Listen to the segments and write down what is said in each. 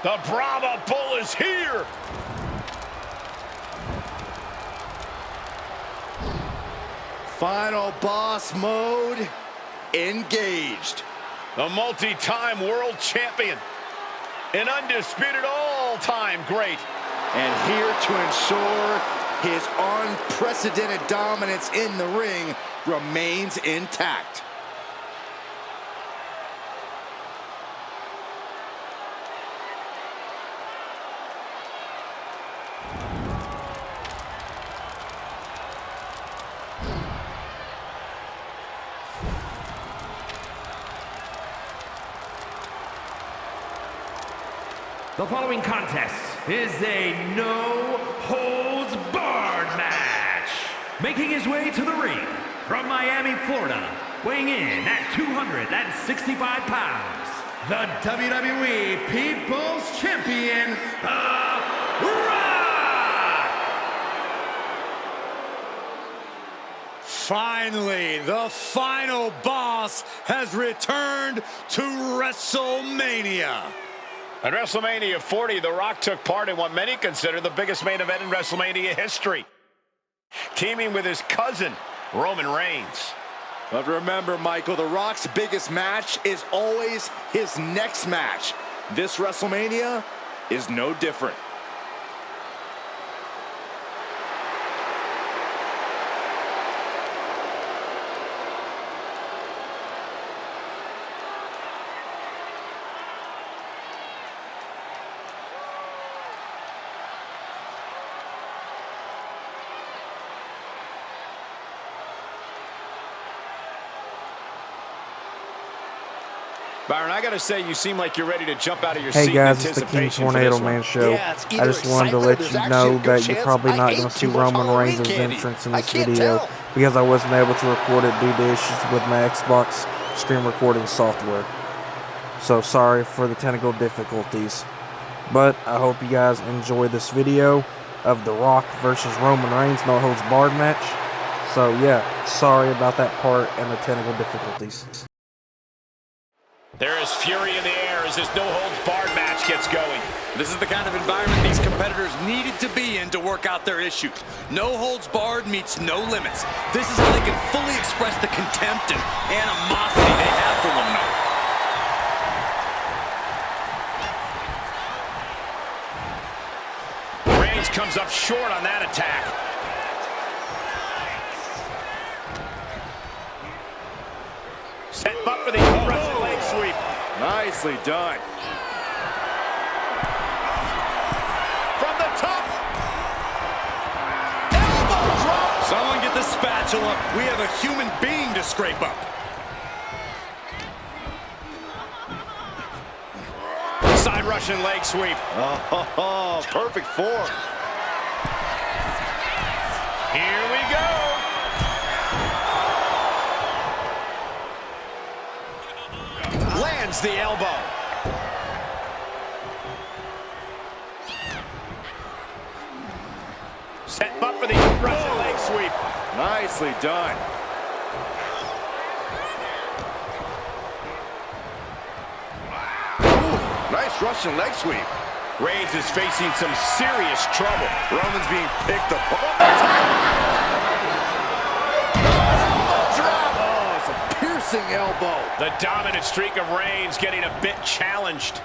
The Brahma Bull is here. Final boss mode engaged. The multi-time world champion. An undisputed all-time great. And here to ensure his unprecedented dominance in the ring remains intact. The following contest is a no-holds-barred match. Making his way to the ring from Miami, Florida, weighing in at 265 pounds, the WWE People's Champion, The Rock! Finally, the final boss has returned to WrestleMania. At WrestleMania 40, The Rock took part in what many consider the biggest main event in WrestleMania history, teaming with his cousin, Roman Reigns. But remember, Michael, The Rock's biggest match is always his next match. This WrestleMania is no different. Byron, I gotta say, you seem like you're ready to jump out of your Hey seat guys, in it's the King anticipation Tornado for this Man one. Show. Yeah, it's I either just wanted to excitement or let there's you actually know a good that you're chance probably I not ate going to see too much Roman Halloween Reigns' candy. entrance in I this can't video tell. because I wasn't able to record it due to issues with my Xbox screen recording software. So sorry for the technical difficulties. But I hope you guys enjoy this video of The Rock versus Roman Reigns no holds barred match. So yeah, sorry about that part and the technical difficulties. There is fury in the air as this no-holds-barred match gets going. This is the kind of environment these competitors needed to be in to work out their issues. No holds barred meets no limits. This is how they can fully express the contempt and animosity they have for one another. Reigns comes up short on that attack. Set him up for the Russian leg sweep. Nicely done. From the top. Elbow drop. Someone get the spatula. We have a human being to scrape up. Side Russian leg sweep. Oh, perfect form. Here we go. Lands the elbow. Set him up for the Russian leg sweep. Nicely done. Ooh, nice Russian leg sweep. Reigns is facing some serious trouble. Roman's being picked apart. Oh, it's a piercing elbow. The dominant streak of Reigns getting a bit challenged.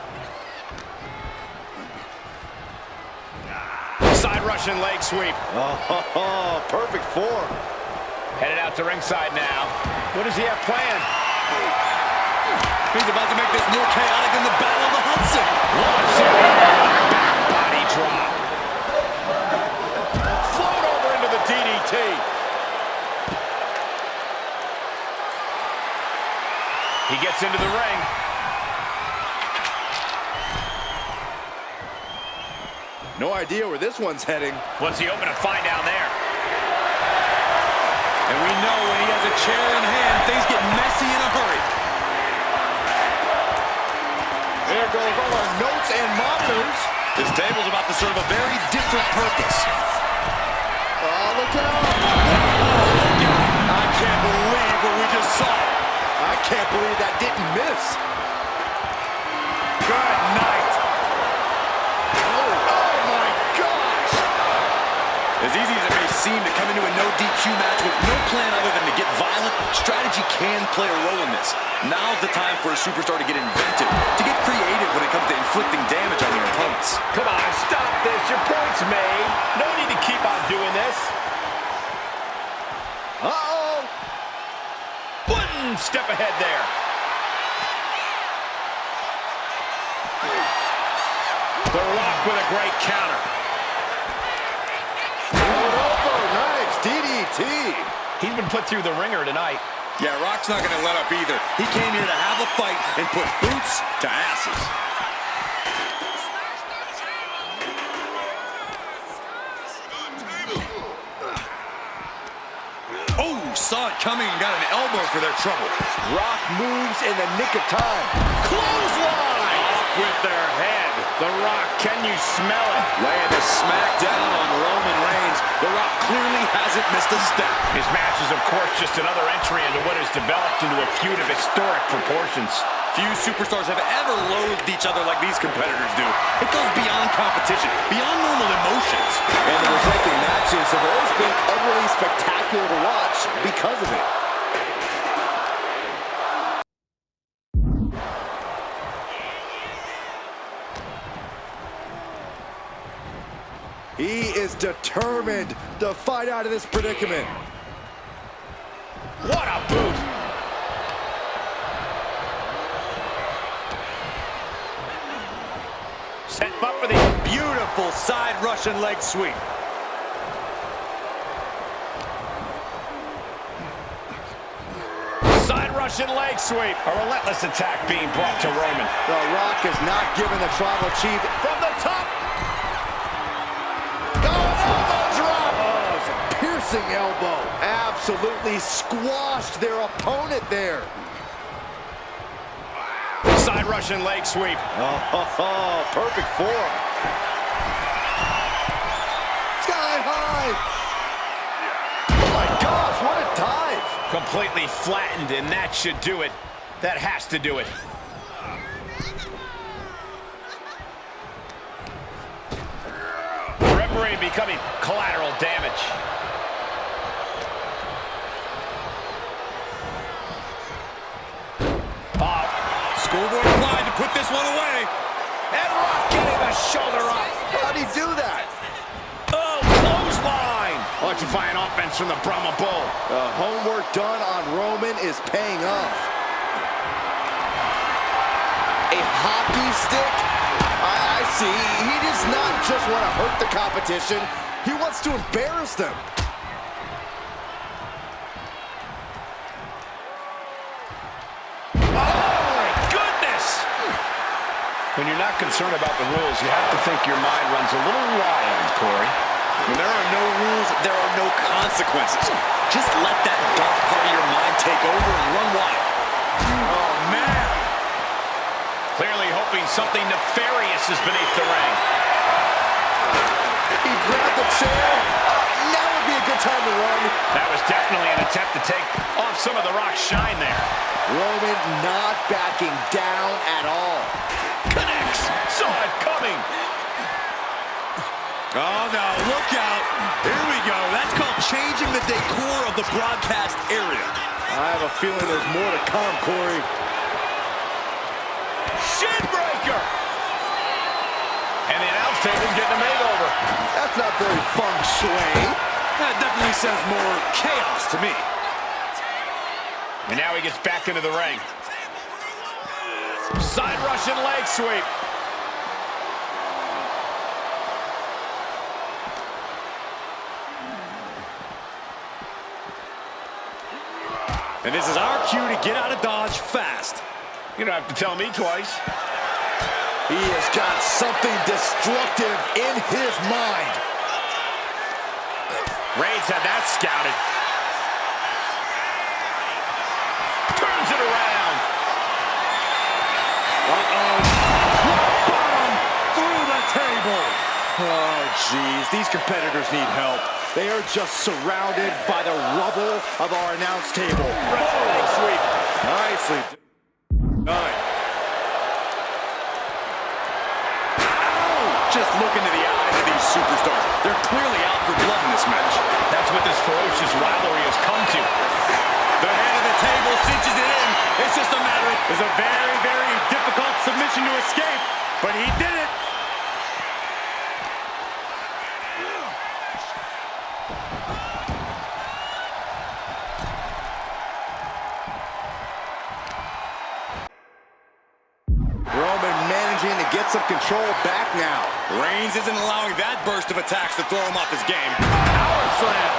Side Russian leg sweep. Oh, perfect form. Headed out to ringside now. What does he have planned? He's about to make this more chaotic than the Battle of the Hudson. Launched in the air. Back body drop. Float over into the DDT. He gets into the ring. No idea where this one's heading. What's he hoping to find down there? And we know when he has a chair in hand, things get messy in a hurry. There goes all our notes and monitors. This table's about to serve a very different purpose. Oh, look out. I can't believe what we just saw. I can't believe that didn't miss. Good night. As easy as it may seem to come into a no DQ match with no plan other than to get violent, strategy can play a role in this. Now's the time for a superstar to get inventive, to get creative when it comes to inflicting damage on their opponents. Come on, stop this. Your point's made. No need to keep on doing this. Uh-oh. One step ahead there. The Rock with a great counter. Nice DDT. He's been put through the ringer tonight. Yeah, Rock's not going to let up either. He came here to have a fight and put boots to asses. Oh, saw it coming and got an elbow for their trouble. Rock moves in the nick of time. Clothesline! Off with their head. The Rock, can you smell it? Laying the smack down on Roman Reigns. The Rock clearly hasn't missed a step. His match is, of course, just another entry into what has developed into a feud of historic proportions. Few superstars have ever loathed each other like these competitors do. It goes beyond competition, beyond normal emotions. And the resulting matches have always been utterly spectacular to watch because of it. He is determined to fight out of this predicament. What a boot! Set him up for the Beautiful side Russian leg sweep. side Russian leg sweep. A relentless attack being brought to Roman. The Rock is not giving the Tribal Chief From the top. Oh, it's a piercing elbow. Absolutely squashed their opponent there. Side Russian leg sweep. Oh, perfect form. Sky high. Oh my gosh, what a dive. Completely flattened, and that should do it. That has to do it. Referee becoming collateral damage. Schoolboy applied to put this one away. And Rock getting the shoulder up. How'd he do that? Oh, clothesline. Electrifying offense from the Brahma Bull. The homework done on Roman is paying off. A hockey stick? I see. He does not just want to hurt the competition. He wants to embarrass them. When you're not concerned about the rules, you have to think your mind runs a little wild, Corey. When there are no rules, there are no consequences. Just let that dark part of your mind take over and run wild. Oh, man. Clearly hoping something nefarious is beneath the ring. He grabbed the chair. Now would be a good time to run. That was definitely an attempt to take off some of the Rock's shine there. Roman not backing down at all. Connects. Saw it coming. Oh, no. Look out. Here we go. That's called changing the decor of the broadcast area. I have a feeling there's more to come, Corey. Shin breaker. And the announce table's getting a makeover. That's not very feng shui. That definitely says more chaos to me. And now he gets back into the ring. Side Russian leg sweep. And this is our cue to get out of Dodge fast. You don't have to tell me twice. He has got something destructive in his mind. Reigns had that scouted. Turns it around. Uh-oh. Bomb through the table. Oh, geez. These competitors need help. They are just surrounded by the rubble of our announce table. Russian leg sweep. Nicely done. Just look into the eyes of these these superstars. They're clearly out for blood in this match. That's what this ferocious rivalry has come to. The head of the table cinches it in. It's just a matter of... It's a very, very difficult submission to escape, but he did it. Roman managing to get some control back now. Reigns isn't allowing that burst of attacks to throw him off his game. Power slam.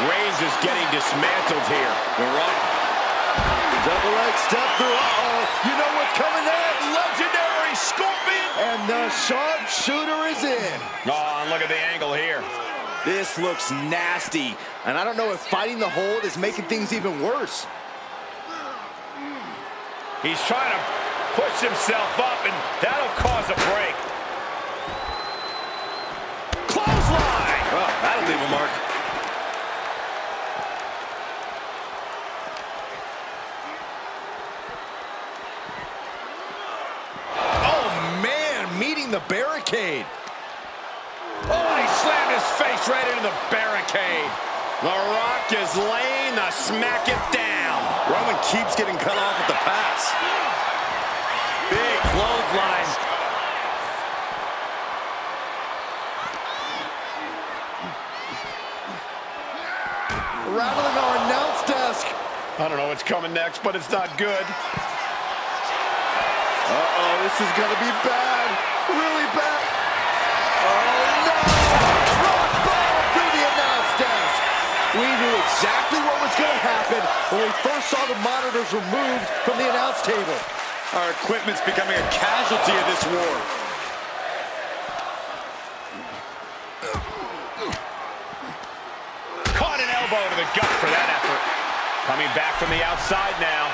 Reigns is getting dismantled here. The Rock. Double leg step through. Uh-oh. You know what's coming next? Legendary Scorpion. And the sharpshooter is in. Oh, and look at the angle here. This looks nasty. And I don't know if fighting the hold is making things even worse. He's trying to push himself up, and that'll cause a break. Clothesline! Oh, that'll leave a mark. Oh, man, meeting the barricade. Oh, he slammed his face right into the barricade. The Rock is laying the smack it down. Roman keeps getting cut off at the pass. Big clothesline. Rattling our announce desk. I don't know what's coming next, but it's not good. Uh-oh, this is gonna be bad. Really bad. Oh, no! Rock bottom through the announce desk. We knew exactly what was gonna happen when we first saw the monitors removed from the announce table. Our equipment's becoming a casualty of this war. Caught an elbow to the gut for that effort. Coming back from the outside now.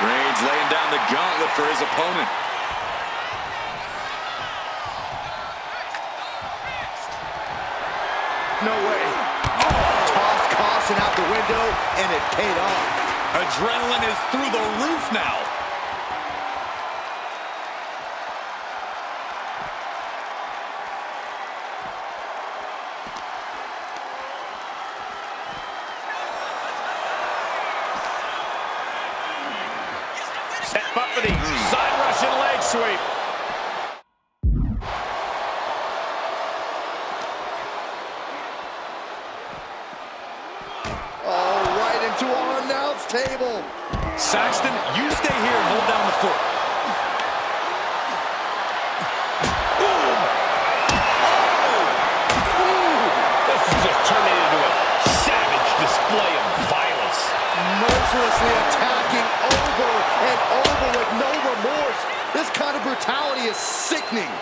Reigns laying down the gauntlet for his opponent. No way. Toss caution out the window, and it paid off. Adrenaline is through the roof now. Set up for the side Russian leg sweep. Oh, right into our announce table. Saxton, you stay here and hold down the fort. This is just turning into a savage display of violence. Mercilessly attacking over and over with no remorse. This kind of brutality is sickening.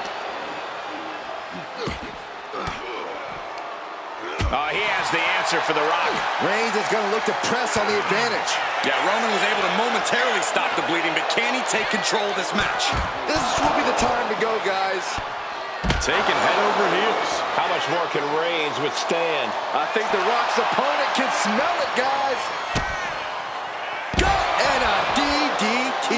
He has the answer for The Rock. Reigns is going to look to press on the advantage. Yeah, Roman was able to momentarily stop the bleeding, but can he take control of this match? This will be the time to go, guys. Taking head over heels. How much more can Reigns withstand? I think The Rock's opponent can smell it, guys. Gut and a DDT.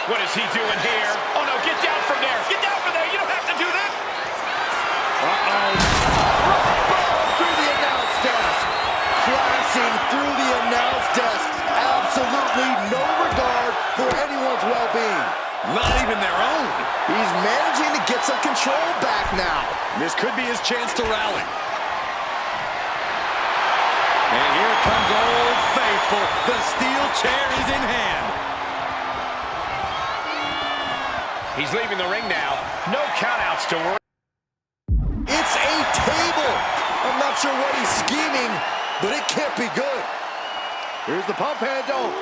What is he doing here? Oh, no, get down from there. Get down from there. You don't have to do that. Uh-oh. Through the announce desk. Crashing through the announce desk. Absolutely no regard for anyone's well-being. Not even their own. He's managing to get some control back now. This could be his chance to rally. And here comes Old Faithful. The steel chair is in hand. He's leaving the ring now. No countouts to worry. It's a table. I'm not sure what he's scheming, but it can't be good. Here's the pump handle.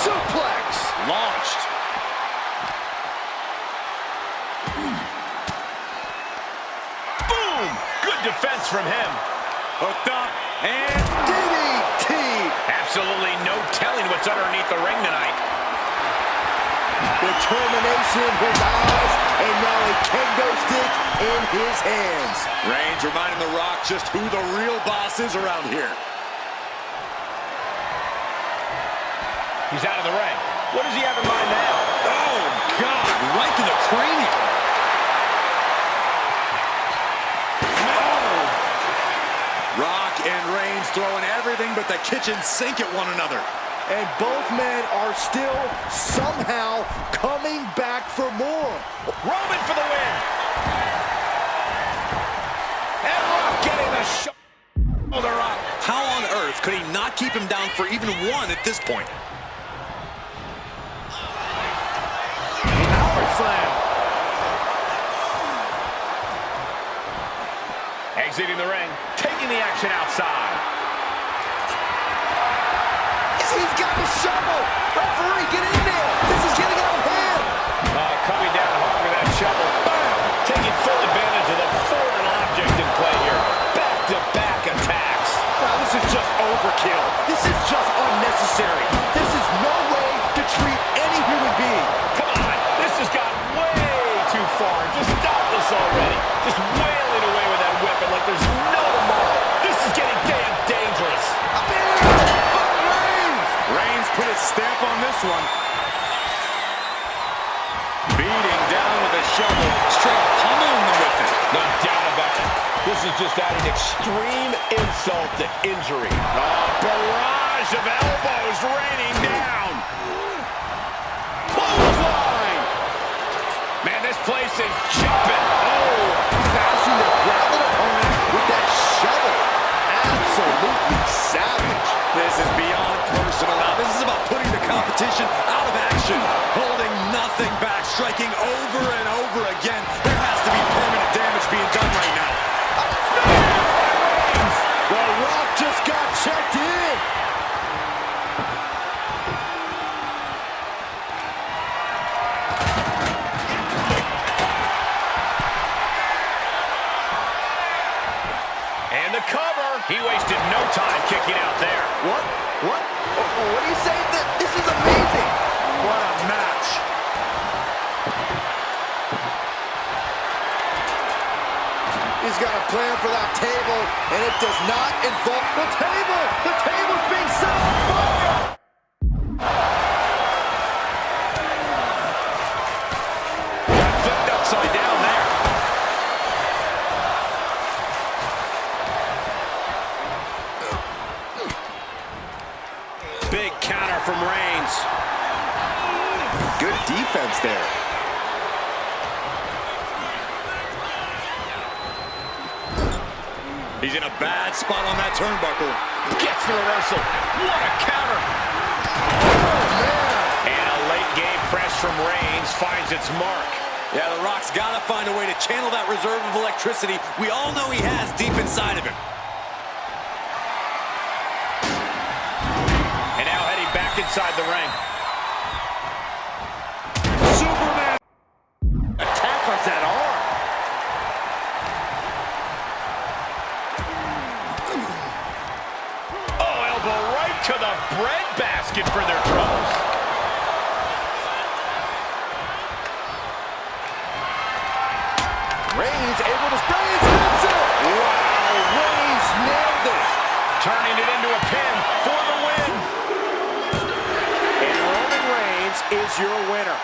Suplex. Launched. Boom! Good defense from him. Hooked up and DDT. Absolutely no telling what's underneath the ring tonight. Determination in his eyes, and now a kendo stick in his hands. Reigns reminding The Rock just who the real boss is around here. He's out of the ring. What does he have in mind now? Oh, God, right to the cranium. Rock and Reigns throwing everything but the kitchen sink at one another. And both men are still somehow coming back for more. Roman for the win. And Rock getting the shoulder up. How on earth could he not keep him down for even one at this point? Power slam. Exiting the ring, taking the action outside. He's got a shovel. Referee, get in there. This is getting out of hand. Coming down hard with that shovel. Bam! Taking full advantage of the foreign object in play here. Back-to-back attacks. Now, this is just overkill. This is just unnecessary. This is no way to treat any human being. Come on, this has gone way too far. Just stop this already. Just wailing away with that weapon like there's no tomorrow. This is getting damn dangerous. Reigns put his stamp on this one. Beating down with a shovel, straight pummeling them with it. No doubt about it. This is just adding extreme insult to injury. Barrage of elbows raining down. Clothesline. Man, this place is jumping. Oh, Fashion to grab an opponent with that shovel. Absolutely savage. This is beyond personal now. This is about putting the competition out of action. Holding nothing back, striking over and over again. There has to be permanent damage being done right now. The Rock just got checked in. and the cover. He wasted no time kicking out there. What? What? What do you say? This is amazing. What a match. He's got a plan for that table, and it does not involve the table. The table's being set on fire. Got flipped upside down there. Big counter from Reigns. Good defense there. He's in a bad spot on that turnbuckle. Gets the reversal. What a counter. And a late game press from Reigns finds its mark. Yeah, The Rock's got to find a way to channel that reserve of electricity we all know he has deep inside of him. And now heading back inside the ring. Superman attack on that arm. Oh, elbow right to the breadbasket for their troubles. Reigns able to spray his answer. Wow, Reigns nailed it. Turning it into a pin for the win. And Roman Reigns is your winner.